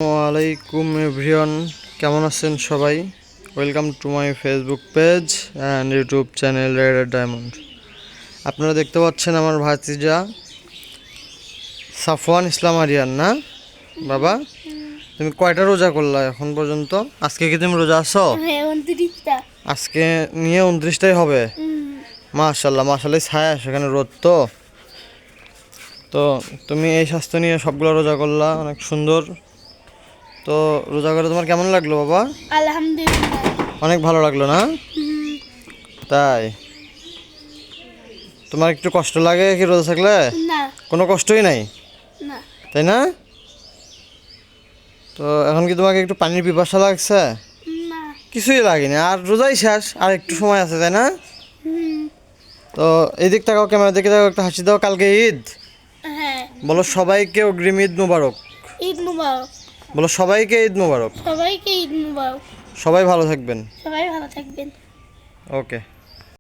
আসসালামাইকুম এভরিওয়ান, কেমন আছেন সবাই? Welcome to my Facebook page and YouTube channel red diamond. আপনারা দেখতে পাচ্ছেন আমার ভাতিজা সাফওয়ান ইসলাম আরিয়ান, না বাবা? তুমি কয়টা রোজা করলা এখন পর্যন্ত? আজকে কি তুমি রোজা আছো? আজকে নিয়ে 29টাই হবে। মাশাল্লাহ মাশাল্লাহ, ছায়া সেখানে রোদ তো। তো তুমি এই স্বাস্থ্য নিয়ে সবগুলো রোজা করলা, অনেক সুন্দর। তো রোজা করে তোমার কেমন লাগলো বাবা? আলহামদুলিল্লাহ, অনেক ভালো লাগলো না? তাই তোমার একটু কষ্ট লাগে কি রোজা থাকলে? না কোনো কষ্টই নাই, না তাই না? তো এখন কি তোমাকে একটু পানির পিপাসা লাগছে? না কিছুই লাগেনি, আর রোজাই শেষ, আর একটু সময় আছে, তাই না? তো এই দিক তাকাও, ক্যামেরা দিকে তাকাও, একটা হাসি দাও। কালকে ঈদ, হ্যাঁ, বলো সবাইকে অগ্রিম ঈদ মুবারক। ঈদ মুবারক। বলো সবাইকে ঈদ মুবারক। সবাইকে ঈদ মুবারক। সবাই ভালো থাকবেন। সবাই ভালো থাকবেন। ওকে।